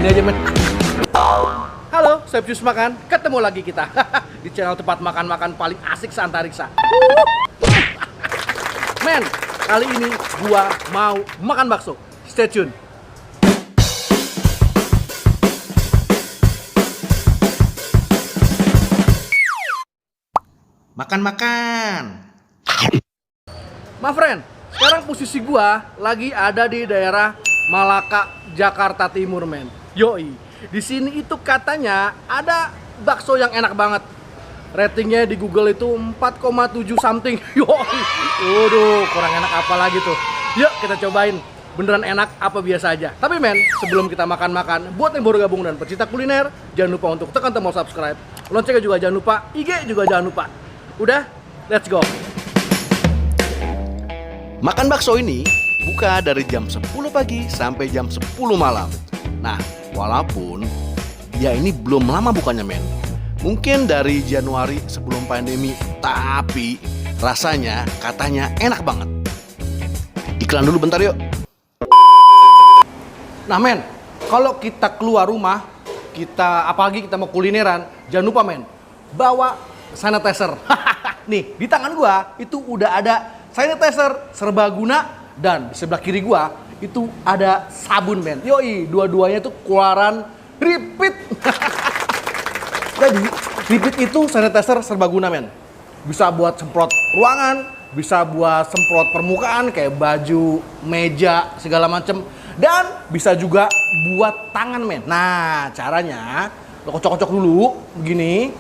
Gini aja men. Halo, saya Pius Makan. Ketemu lagi kita di channel tempat makan-makan paling asik seantariksa. Men, kali ini gua mau makan bakso. Stay tune. Makan-makan. My friend, sekarang posisi gua lagi ada di daerah Malaka, Jakarta Timur, men. Yoi. Di sini itu katanya ada bakso yang enak banget. Ratingnya di Google itu 4,7 something. Yoi. Waduh, kurang enak apa lagi tuh. Yuk kita cobain. Beneran enak apa biasa aja. Tapi men, sebelum kita makan-makan, buat yang baru gabung dan pecinta kuliner, jangan lupa untuk tekan tombol subscribe. Loncengnya juga jangan lupa, IG juga jangan lupa. Udah, let's go. Makan bakso ini buka dari jam 10 pagi sampai jam 10 malam. Nah, walaupun dia ini belum lama bukanya men. Mungkin dari Januari sebelum pandemi, tapi rasanya katanya enak banget. Iklan dulu bentar yuk. Nah men, kalau kita keluar rumah, apalagi kita mau kulineran, jangan lupa men, bawa sanitizer. Nih, di tangan gua itu udah ada sanitizer serbaguna dan di sebelah kiri gua itu ada sabun men. Yoi, dua-duanya itu keluaran Repeat. Jadi, Repeat itu sanitizer serbaguna men. Bisa buat semprot ruangan, bisa buat semprot permukaan kayak baju, meja, segala macem. Dan bisa juga buat tangan men. Nah, caranya lo kocok-kocok dulu begini.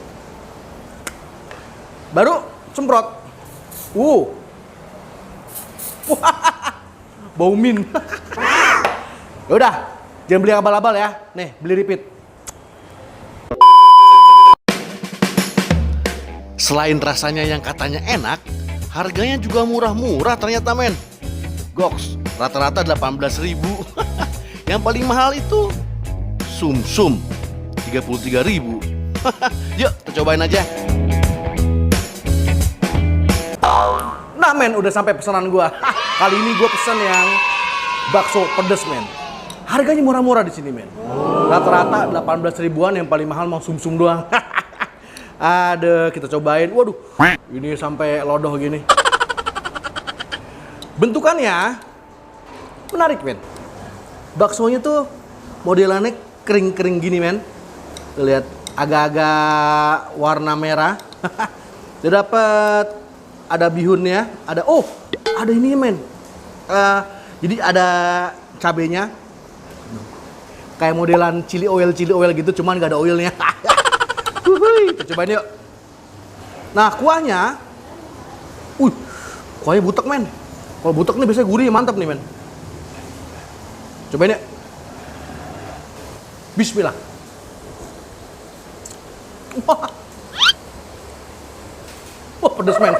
Baru semprot. Bau min. Yaudah, jangan beli abal-abal ya. Nih, beli Repeat. Selain rasanya yang katanya enak, harganya juga murah-murah ternyata men. Goks, rata-rata 18.000. Yang paling mahal itu sum-sum 33.000. Yuk, kita cobain aja. Nah men, udah sampai pesanan gua. Kali ini gua pesan yang bakso pedes men. Harganya murah-murah di sini men. Rata-rata 18 ribuan, yang paling mahal mau sum-sum doang. Ada, kita cobain. Waduh, ini sampai lodoh gini. Bentukannya menarik men. Baksonya tuh modelannya kering-kering gini men. Tuh lihat, agak-agak warna merah. Dia dapat ada bihunnya, ada ada ini men. Jadi ada cabenya. Kayak modelan chili oil gitu, cuman nggak ada oilnya. Kita cobain yuk. Nah, kuahnya, kuahnya butek men. Kalau butek nih biasanya gurih, mantap nih men. Cobain yuk. Bismillah. Wah, pedes men.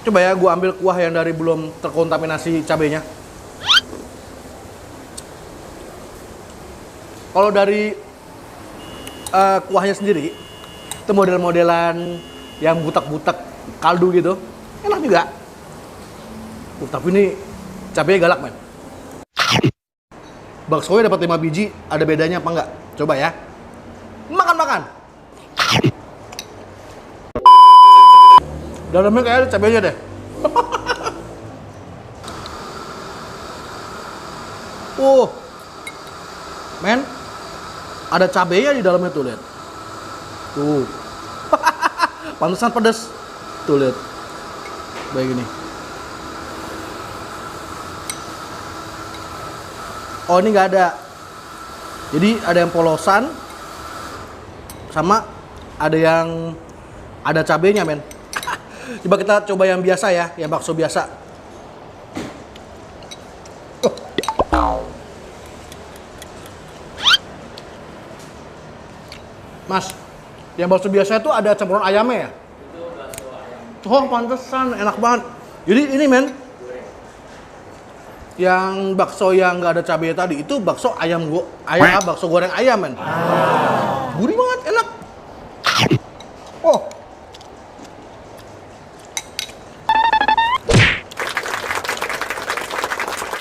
Coba ya, gue ambil kuah yang dari belum terkontaminasi cabenya. Kalau dari kuahnya sendiri, itu model-modelan yang butak-butak kaldu gitu, enak juga. Tapi ini cabenya galak men. Baksonya dapat 5 biji, ada bedanya apa enggak? Coba ya. Makan-makan. Dalamnya kayak ada cabenya deh. Men, ada cabenya di dalamnya tuh, lihat. Tuh. Pantesan pedas. Tuh, lihat. Kayak gini. Oh, ini nggak ada. Jadi ada yang polosan, sama ada yang ada cabenya, men. Coba kita coba yang biasa ya, yang bakso biasa. Mas, yang bakso biasa itu ada campuran ayamnya ya? Itu bakso ayam. Oh, pantesan, enak banget. Jadi ini men, yang bakso yang nggak ada cabenya tadi itu bakso bakso goreng ayam men. Gurih banget, enak. Oh,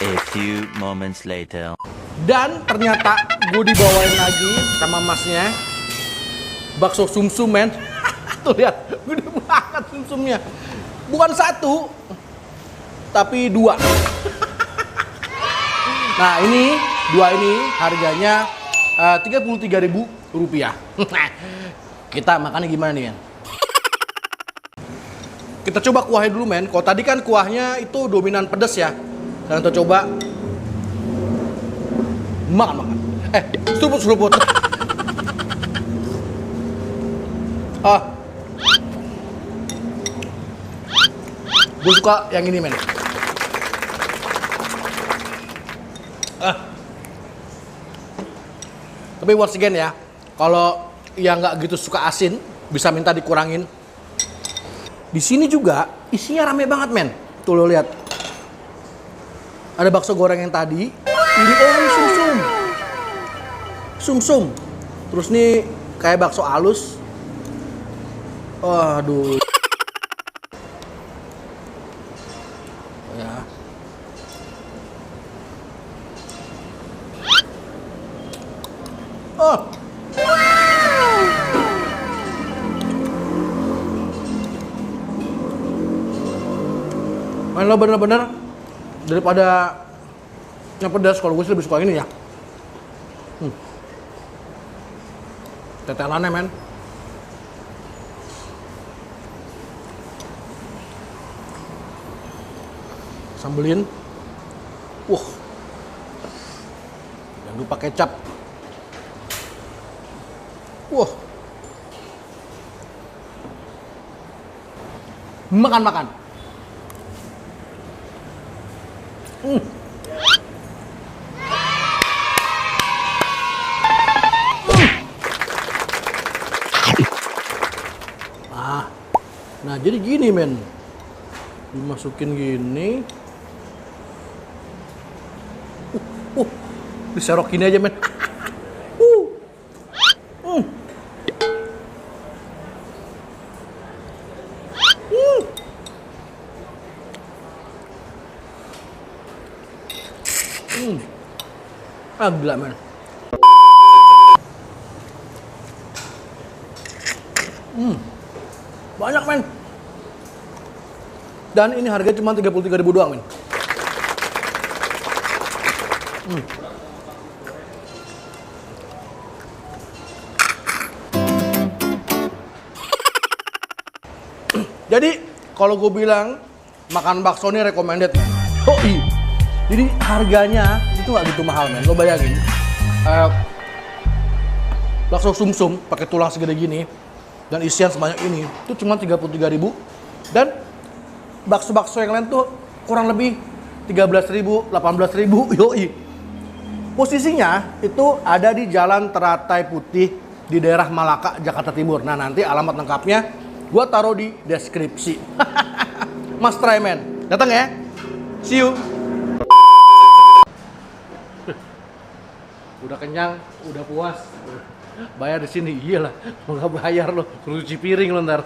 A few moments later. Dan ternyata gue dibawain lagi sama masnya bakso sumsum, men. Tuh lihat, gede banget sumsumnya. Bukan satu, tapi dua. Nah ini, dua ini harganya Rp33.000. Kita makannya gimana nih, men? Kita coba kuahnya dulu, men. Kalau tadi kan kuahnya itu dominan pedas ya. Sekarang kita coba makan. Seruput. Gue suka yang ini, men. Tapi once again ya, kalau yang nggak gitu suka asin, bisa minta dikurangin. Di sini juga isinya rame banget, men. Tuh lo lihat. Ada bakso goreng yang tadi. Ini sumsum. Sumsum. Terus nih kayak bakso halus. Aduh. Ya. Main lo bener-bener daripada yang pedas, kalau gue sih lebih suka ini ya. Tetelannya, men. Sambelin. Jangan lupa kecap. Makan. Nah jadi gini, men. Dimasukin gini. Diserok gini aja, men. Gila, men. Banyak, men. Dan ini harganya cuma Rp33.000 doang, men. Jadi kalau gue bilang makan bakso ini recommended. Jadi harganya itu nggak gitu mahal, men. Lo bayangin, bakso sumsum pakai tulang segede gini dan isian sebanyak ini itu cuma Rp33.000. Dan bakso-bakso yang lain tuh kurang lebih Rp13.000, Rp18.000. Posisinya itu ada di Jalan Teratai Putih di daerah Malaka, Jakarta Timur. Nah nanti alamat lengkapnya gua taruh di deskripsi. Mas try, men. Datang ya. See you. Udah kenyang, udah puas. Bayar di sini. Iyalah, mau nggak bayar lo, cuci piring lo ntar.